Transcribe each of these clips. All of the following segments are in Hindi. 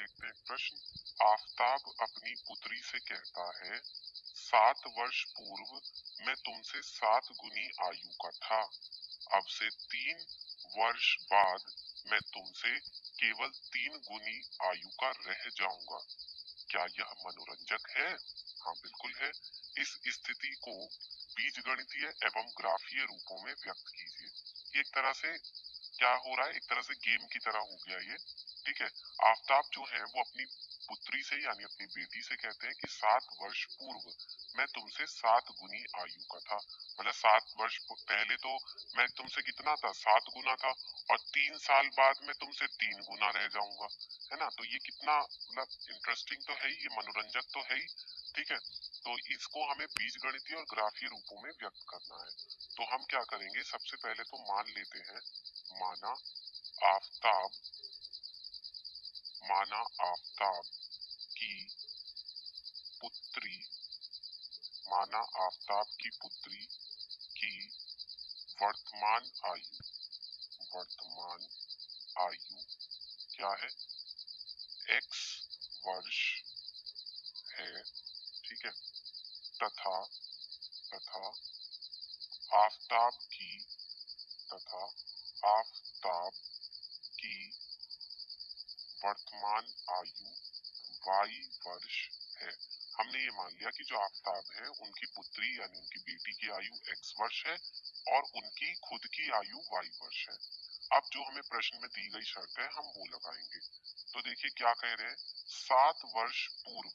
देखते हैं प्रश्न। आफताब अपनी पुत्री से कहता है, 7 वर्ष पूर्व मैं तुमसे 7 गुनी आयु का था। अब से 3 वर्ष बाद मैं तुमसे केवल 3 गुनी आयु का रह जाऊंगा। क्या यह मनोरंजक है? हाँ, बिल्कुल है। इस स्थिति को बीजगणितीय एवं ग्राफीय रूपों में व्यक्त कीजिए। एक तरह से क्या हो रहा है, एक तरह से गेम की तरह हो गया ये। ठीक है, आफताब जो है वो अपनी पुत्री से यानी अपनी बेटी से कहते हैं कि 7 वर्ष पूर्व मैं तुमसे 7 गुनी आयु का था। मतलब 7 वर्ष पहले तो मैं तुमसे कितना था, 7 गुना था, और 3 साल बाद मैं तुमसे 3 गुना रह जाऊंगा। है ना, तो ये कितना मतलब इंटरेस्टिंग तो है ही, ये मनोरंजक तो है ही। ठीक है, तो इसको हमें बीजगणितीय और ग्राफीय रूपों में व्यक्त करना है। तो हम क्या करेंगे, सबसे पहले तो मान लेते हैं, माना आफताब की पुत्री माना आफताब की पुत्री की वर्तमान आयु क्या है, x वर्ष है। ठीक है, तथा आफताब की वर्तमान आयु y वर्ष है। हमने ये मान लिया कि जो आफताब है उनकी पुत्री यानी उनकी बेटी की आयु x वर्ष है और उनकी खुद की आयु y वर्ष है। अब जो हमें प्रश्न में दी गई शर्त है हम वो लगाएंगे। तो देखिए क्या कह रहे हैं, 7 वर्ष पूर्व।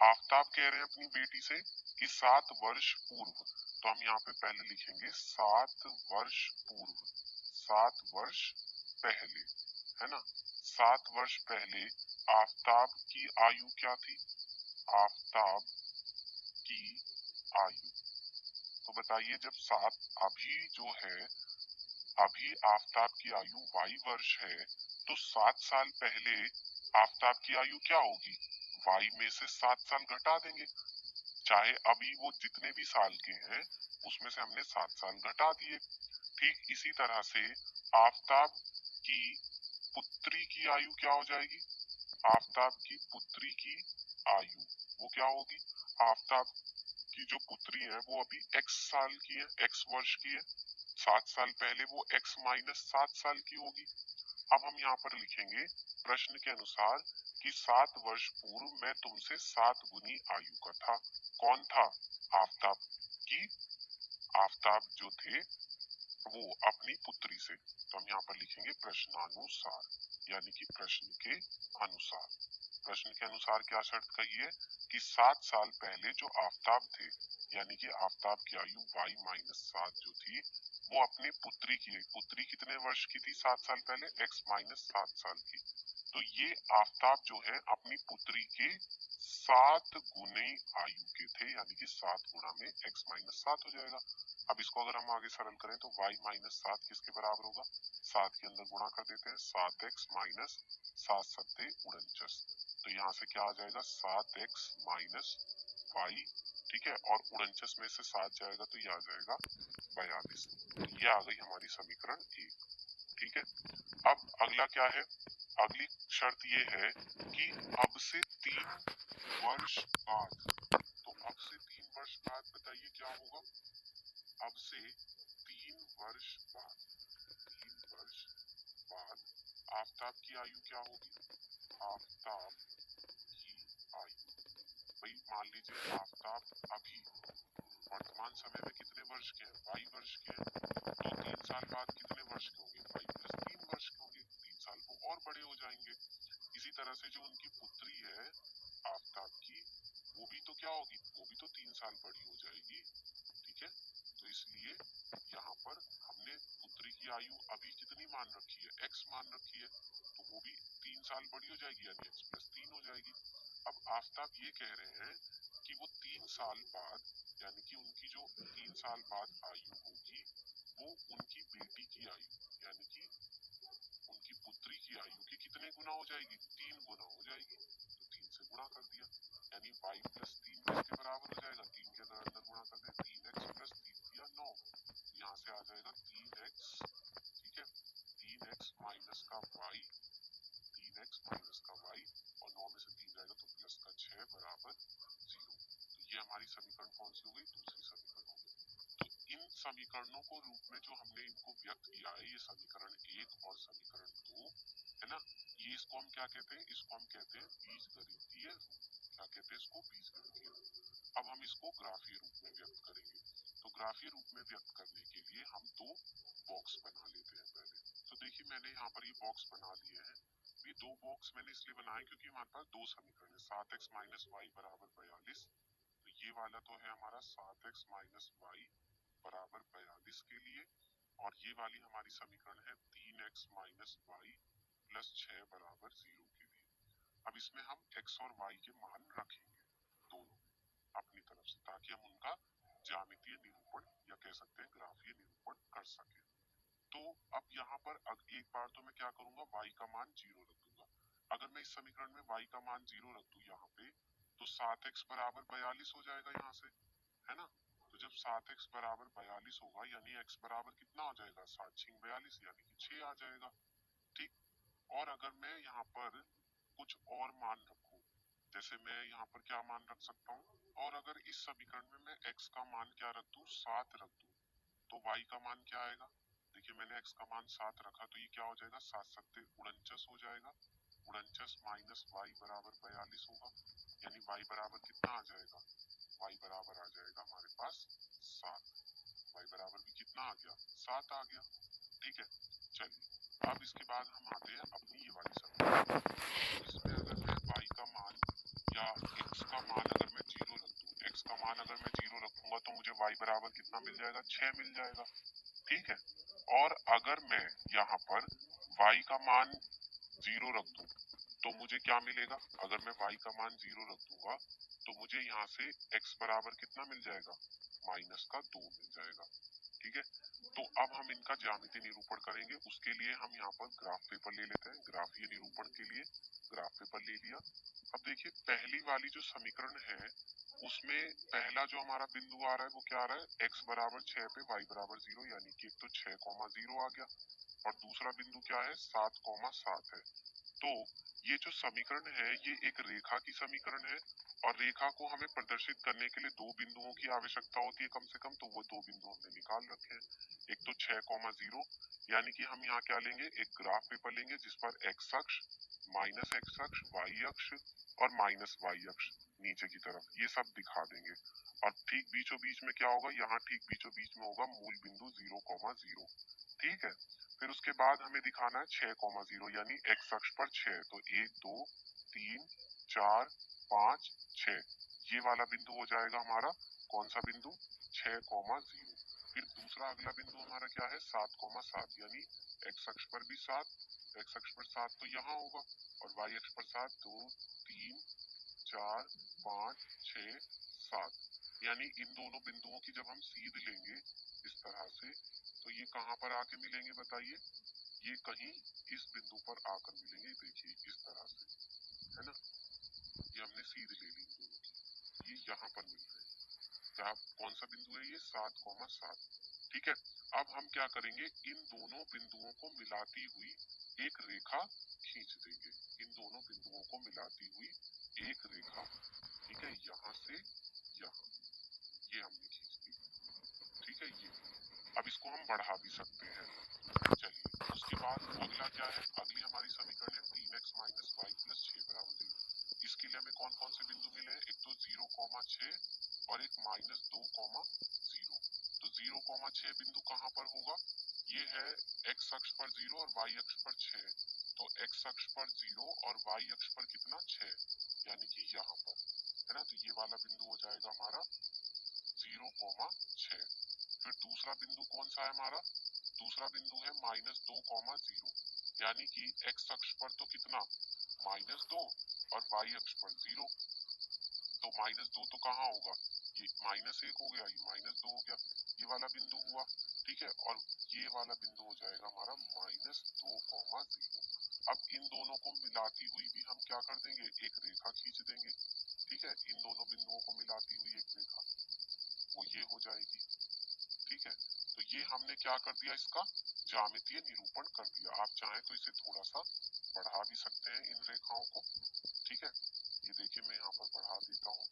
आफताब कह रहे हैं अपनी बेटी से कि 7 वर्ष पूर्व, तो हम यहाँ पे पहले लिखेंगे 7 वर्ष पूर्व, 7 वर्ष पहले, है ना। 7 वर्ष पहले आफताब की आयु क्या थी, आफताब की आयु, तो बताइए जब 7 अभी जो है, अभी आफताब की आयु y वर्ष है, तो 7 साल पहले आफताब की आयु क्या होगी, y में से 7 साल घटा देंगे। चाहे अभी वो जितने भी साल के हैं उसमें से हमने 7 साल घटा दिए। ठीक इसी तरह से आफताब की पुत्री की आयु क्या हो जाएगी, आफताब की पुत्री की आयु वो क्या होगी, आफताब की जो पुत्री है वो अभी x साल की है, x वर्ष की है, 7 साल पहले वो x माइनस 7 साल की होगी। अब हम यहाँ पर लिखेंगे प्रश्न के अनुसार कि 7 वर्ष पूर्व मैं तुमसे 7 गुनी आयु का था। कौन था, आफताब की, आफताब जो थे वो अपनी पुत्री से। तो हम यहाँ पर लिखेंगे प्रश्नानुसार, यानी कि प्रश्न के अनुसार। प्रश्न के अनुसार क्या शर्त कही है कि 7 साल पहले जो आफताब थे यानी कि आफताब की आयु y माइनस 7 जो थी वो अपनी पुत्री की, पुत्री कितने वर्ष की थी 7 साल पहले, x माइनस 7 साल की। तो ये आफताब जो है अपनी पुत्री के 7 गुने आयु के थे, यानी कि 7 गुना में x माइनस 7 हो जाएगा। अब इसको अगर हम आगे सरल करें तो y माइनस 7 किसके बराबर होगा, 7 के अंदर गुणा कर देते हैं, 7x माइनस 7 सत्ते 49। तो यहाँ से क्या आ जाएगा, 7x माइनस y। ठीक है, और 49 में से 7 जाएगा तो ये आ जाएगा 42। ये आ गई हमारी समीकरण 1। ठीक है, अब अगला क्या है, अगली शर्त ये है कि अब से 3 वर्ष बाद, तो अब से 3 वर्ष बाद बताइए क्या होगा, अब से 3 वर्ष बाद आफताब की आयु क्या होगी, आफताब की आयु, भाई मान लीजिए आफताब अभी वर्तमान समय में कितने वर्ष के हैं, y वर्ष के हैं, तो 3 साल बाद कितने वर्ष के होंगे, y प्लस 3 वर्ष के होंगे, 3 साल वो और बड़े हो जाएंगे। इसी तरह से जो उनकी पुत्री है आफताब की, वो भी तो क्या होगी, वो भी तो 3 साल बड़ी हो जाएगी। ठीक है, तो इसलिए यहाँ पर हमने पुत्री की आयु अभी कितनी मान रखी है, x मान रखी है, तो वो भी 3 साल बड़ी हो जाएगी यानी x प्लस 3 हो जाएगी। अब आफताब ये कह रहे हैं कि वो 3 साल बाद यानी कि उनकी जो 3 साल बाद आयु होगी वो उनकी बेटी की आयु यानी कि उनकी पुत्री की आयु की कितने गुना हो जाएगी, 3 गुना हो जाएगी। तो 3 से गुणा कर दिया यानी y प्लस 3 किसके बराबर हो जाएगा, 3 के अंदर गुणा कर दे, 3x प्लस 3 दिया 9, यहाँ से आ जाएगा 3x। ठीक है, 3x माइनस का y, 3x माइनस का y समीकरणों को रूप में जो हमने इनको व्यक्त किया है, ये समीकरण 1 और समीकरण 2 है ना, ये इसको हम क्या कहते हैं, इसको हम कहते हैं बीजगणितीय रूप। क्या कहते हैं इसको, बीजगणितीय रूप। अब हम इसको ग्राफीय रूप में व्यक्त करेंगे। तो ग्राफीय रूप में व्यक्त करने के लिए हम दो बॉक्स बना लेते हैं पहले। तो देखिए मैंने यहाँ पर ये बॉक्स बना लिए हैं। ये दो बॉक्स मैंने इसलिए बनाए क्योंकि हमारे पास दो समीकरण है, 7x माइनस वाई बराबर 42। तो ये वाला तो है हमारा 7x माइनस वाई बराबर 42 के लिए, और ये वाली हमारी समीकरण है 3x माइनस वाई प्लस 6 बराबर 0 के लिए। अब इसमें हम x और y के मान रखेंगे दोनों अपनी तरफ से, ताकि हम उनका ज्यामितीय निरूपण या कह सकते हैं ग्राफीय निरूपण कर सके। तो अब यहाँ पर एक बार तो मैं क्या करूंगा, y का मान 0 रख दूंगा। अगर मैं इस समीकरण में y का मान 0 रख दूं यहाँ पे, तो 7x बराबर 42 हो जाएगा यहाँ से, है ना। तो जब 7x बराबर 42 होगा, यानी x बराबर कितना हो जाएगा, 7 6 42, यानी कि 6 आ जाएगा। ठीक। और अगर मैं यहाँ पर कुछ और मान रखूं, जैसे मैं यहाँ पर क्या मान रख सकता हूँ, और अगर इस समीकरण में मैं x का मान क्या रख दूं, 7 रख दूं, तो y का मान क्या आएगा। देखिए मैंने x का मान 7 रखा, तो ये क्या हो जाएगा, 7 सत्ते 49 हो जाएगा। 49 माइनस वाई बराबर 42 होगा, यानी y बराबर कितना आ जाएगा, y बराबर आ जाएगा हमारे पास 7। y बराबर भी कितना आ गया, 7 आ गया। ठीक है, चलिए अब इसके बाद हम आते हैं अपनी ये वाली समीकरण। इसमें अगर मैं y का मान या x का मान अगर मैं 0 रख दूं, x का मान अगर मैं 0 रखूंगा तो मुझे y बराबर कितना मिल जाएगा, 6 मिल जाएगा। ठीक है, और अगर मैं यहाँ पर y का मान 0 रख दूं तो मुझे क्या मिलेगा, अगर मैं y का मान 0 रख दूंगा तो मुझे यहाँ से x बराबर कितना मिल जाएगा, -2 मिल जाएगा। ठीक है, तो अब हम इनका ज्यामितीय निरूपण करेंगे। उसके लिए हम यहाँ पर ग्राफ पेपर ले लेते हैं, ग्राफीय निरूपण के लिए ग्राफ पेपर ले लिया। अब देखिए पहली वाली जो समीकरण है उसमें पहला जो हमारा बिंदु आ रहा है वो क्या आ रहा है, x बराबर 6 पे y बराबर 0, यानी कि एक तो 6,0 आ गया, और दूसरा बिंदु क्या है, 7,7 है। तो ये जो समीकरण है ये एक रेखा की समीकरण है, और रेखा को हमें प्रदर्शित करने के लिए दो बिंदुओं की आवश्यकता होती है कम से कम, तो वो दो बिंदु हमने निकाल रखे हैं। एक तो 6,0, यानी कि हम यहाँ क्या लेंगे, एक ग्राफ पेपर लेंगे जिस पर x अक्ष, माइनस x अक्ष, y अक्ष और माइनस y अक्ष नीचे की तरफ, ये सब दिखा देंगे। और ठीक बीचों बीच में क्या होगा, यहाँ ठीक बीचों बीच में होगा मूल बिंदु 0,0। ठीक है, फिर उसके बाद हमें दिखाना है 6,0, यानी x अक्ष पर 6, तो 1 2 3 4 5 6, ये वाला बिंदु हो जाएगा हमारा कौन सा बिंदु, 6,0। फिर दूसरा अगला बिंदु हमारा क्या है, 7,7, यानी x अक्ष पर भी 7, x अक्ष पर 7 तो यहाँ होगा, और y अक्ष पर 7, 2 3 4 5 6 7, यानी इन दोनों बिंदुओं की जब हम सीध लेंगे इस तरह से, तो ये कहाँ पर आके मिलेंगे बताइए, ये कहीं इस बिंदु पर आकर मिलेंगे। देखिए इस तरह से, है ना, ये हमने सीध ले ली इन दोनों की, ये यहाँ पर मिल रहे हैं। क्या कौन सा बिंदु है ये, 7,7। ठीक है, अब हम क्या करेंगे, इन दोनों बिंदुओं को मिलाती हुई एक रेखा खींच देंगे, इन दोनों बिंदुओं को मिलाती हुई एक रेखा। ठीक है, यहाँ से यहाँ, ये हमने खींच दी। ठीक है, ये अब इसको हम बढ़ा भी सकते हैं। चलिए उसके बाद अगला क्या है, अगली हमारी समीकरण है 3x माइनस वाई प्लस 6 बराबर 0। इसके लिए हमें कौन कौन से बिंदु मिले हैं, एक तो 0,6 और एक -2,0। तो 0,6 बिंदु कहाँ पर होगा, ये है x अक्ष पर 0 और y अक्ष पर 6, तो x अक्ष पर 0 और y अक्ष पर कितना 6, यानी कि यहाँ पर, है ना। तो ये वाला बिंदु हो जाएगा हमारा 0,6। फिर दूसरा बिंदु कौन सा है हमारा, दूसरा बिंदु है -2,0, यानी कि x अक्ष पर तो कितना -2 और y अक्ष पर 0, तो -2 तो कहाँ होगा, ये -1 हो गया, ये -2 हो गया, ये वाला बिंदु हुआ। ठीक है, और ये वाला बिंदु हो जाएगा हमारा -2,0। अब इन दोनों को मिलाती हुई भी हम क्या कर देंगे, एक रेखा खींच देंगे। ठीक है, इन दोनों बिंदुओं को मिलाती हुई एक रेखा, वो ये हो जाएगी। ठीक है, तो ये हमने क्या कर दिया, इसका ज्यामितीय निरूपण कर दिया। आप चाहें तो इसे थोड़ा सा बढ़ा भी सकते हैं इन रेखाओं को। ठीक है, ये देखिए मैं यहाँ पर बढ़ा देता हूँ,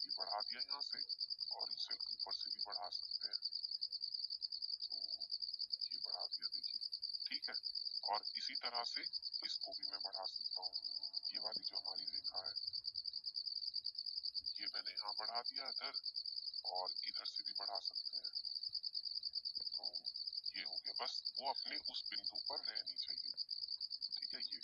ये बढ़ा दिया यहाँ से, और इसे ऊपर से भी बढ़ा और इसी तरह से इसको भी मैं बढ़ा सकता हूँ। ये वाली जो हमारी रेखा है ये मैंने यहाँ बढ़ा दिया इधर, और इधर से भी बढ़ा सकते हैं। तो ये हो गया, बस वो अपने उस बिंदु पर रहनी चाहिए। ठीक है, ये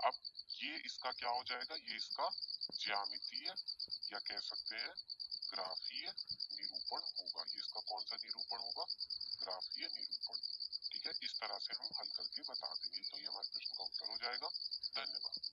अब ये इसका क्या हो जाएगा, ये इसका ज्यामितीय या कह सकते हैं ग्राफीय निरूपण होगा। ये इसका कौन सा निरूपण होगा, ग्राफीय निरूपण। ठीक है, इस तरह से हम हल करके बता देंगे। तो ये हमारे प्रश्न का उत्तर हो जाएगा। धन्यवाद।